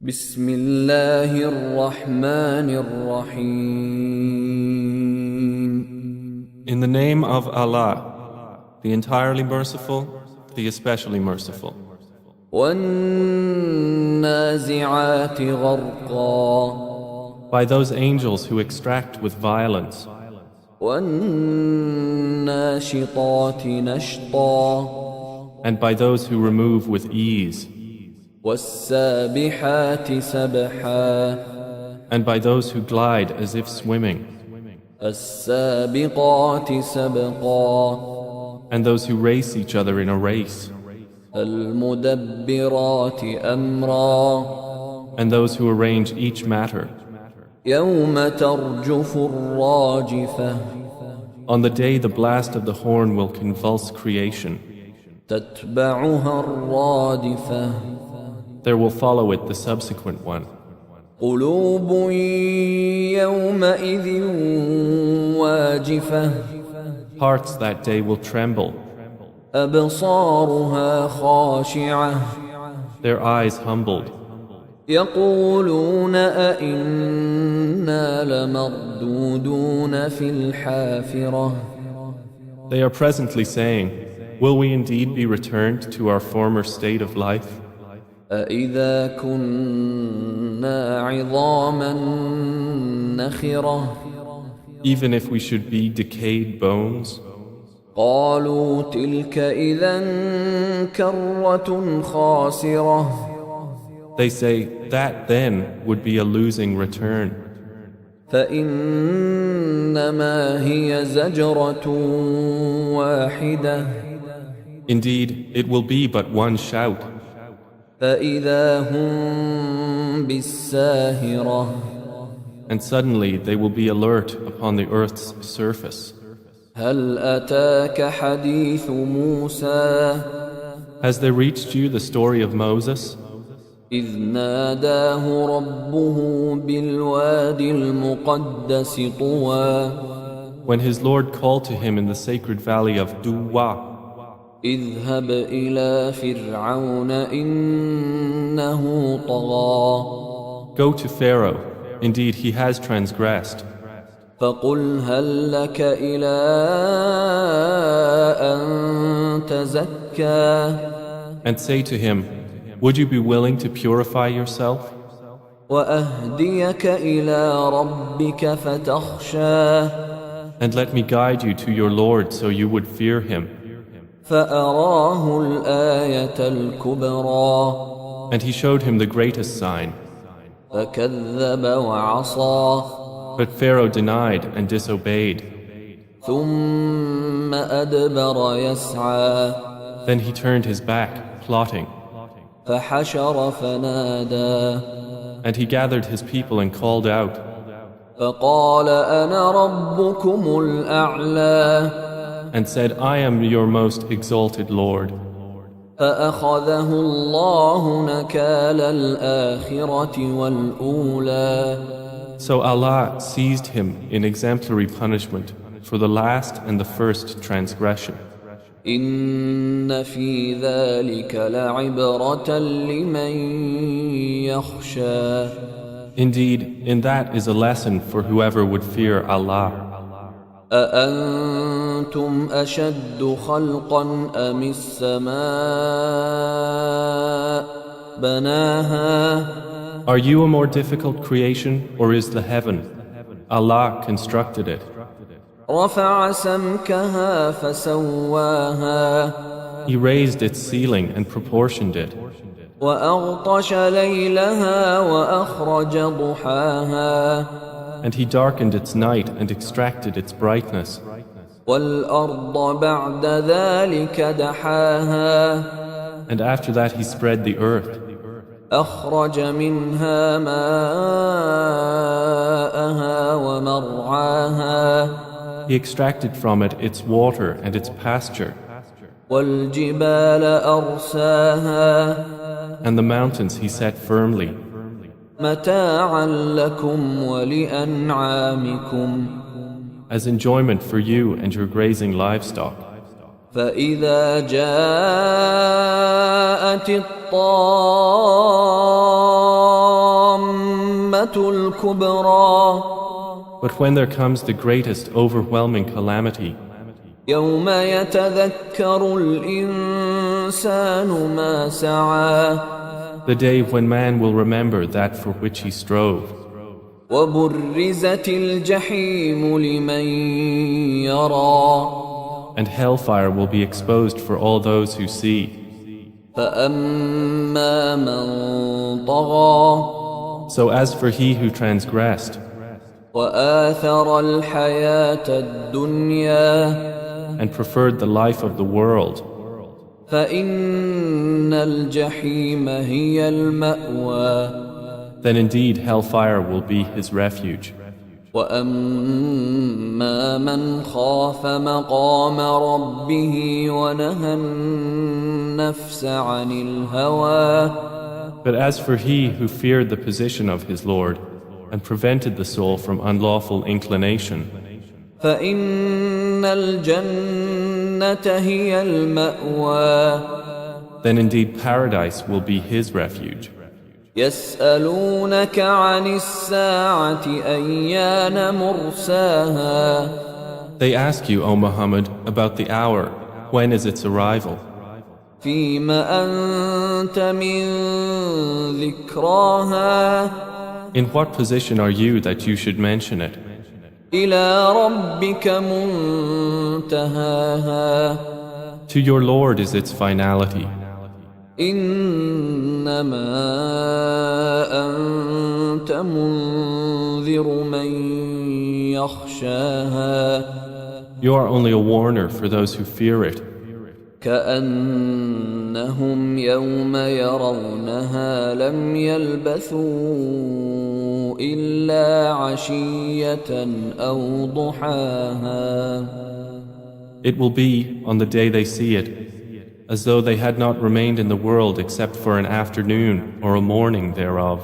بسم الله الرحمن الرحيم. In the name of Allah, the entirely merciful, the especially merciful. والنازعات غرقا. By those angels who extract with violence, والناشطات نشطا. and by those who remove with ease, والسابحات سبحا. and by those who glide as if swimming, السابقات سبقا. and those who race each other in a race, المدبرات أمرا. and those who arrange each matter. يوم ترجف الراجفة. On the day the blast of the horn will convulse creation, تتبعها الرادفة. there will follow it the subsequent one. قلوب يومئذ واجفة. Hearts that day will tremble, أبصارها خاشعة. their eyes humbled. يقولون أئنا لمردودون في الحافرة. They are presently saying, will we indeed be returned to our former state of life? أإذا كنا عظاما نخرة. Even if we should be decayed bones? قالوا تلك إذا كرة خاسرة. They say, that then would be a losing return. فإنما هي زجرة واحدة. Indeed, it will be but one shout, فإذا هم بالساهرة. and suddenly they will be alert upon the earth's surface. هل أتاك حديث موسى. Has there reached you the story of Moses, إذ ناداه ربه بالوادي المقدس طوى. when his Lord called to him in the sacred valley of Duwa, اذهب إلى فرعون إنه طغى. go to Pharaoh, indeed he has transgressed, فقل هل لك إلى أن تزكى. and say to him, would you be willing to purify yourself, وأهديك إلى ربك فتخشى. and let me guide you to your Lord so you would fear him? فأراه الآية الكبرى. And he showed him the greatest sign. فكذب وعصى. But Pharaoh denied and disobeyed. ثم أدبر يسعى. Then he turned his back, plotting, فحشر فنادى. and he gathered his people and called out, فقال أنا ربكم الأعلى. and said, I am your most exalted Lord. فأخذه الله نكال الآخرة والأولى. So Allah seized him in exemplary punishment for the last and the first transgression. إن في ذلك لعبرة لمن يخشى. Indeed, in that is a lesson for whoever would fear Allah. أأنتم أشد خلقا أم السماء بناها. Are you a more difficult creation, or is the heaven? Allah constructed it. رفع سمكها فسواها. He raised its ceiling and proportioned it. وأغطش ليلها وأخرج ضحاها. And he darkened its night and extracted its brightness. والأرض بعد ذلك دحاها. And after that he spread the earth. أخرج منها ماءها ومرعاها. He extracted from it its water and its pasture. والجبال أرساها. And the mountains he set firmly. متاعا لكم ولأنعامكم. As enjoyment for you and your grazing livestock. فإذا جاءت الطامة الكبرى But when there comes the greatest overwhelming calamity, يوم يتذكر الإنسان ما سعى the day when man will remember that for which he strove, وبرزت الجحيم لمن يرى and hellfire will be exposed for all those who see. فأما من طغى So as for he who transgressed, وآثر الحياة الدنيا and preferred the life of the world, فإن الجحيم هي المأوى then indeed hellfire will be his refuge. وأما من خاف مقام ربه ونهى النفس عن الهوى But as for he who feared the position of his Lord and prevented the soul from unlawful inclination, فإن الجنة هي المأوى then indeed paradise will be his refuge. يسألونك عن الساعة أيان مرساها They ask you, O Muhammad, about the hour, when is its arrival? فيم أنت من ذكراها In what position are you that you should mention it? إلى ربك منتهاها To your Lord is its finality. إنما أنت منذر من يخشاها You are only a warner for those who fear it. كأنهم يوم يرونها لم يلبثوا إلا عشية أو ضحاها It will be, on the day they see it, as though they had not remained in the world except for an afternoon or a morning thereof.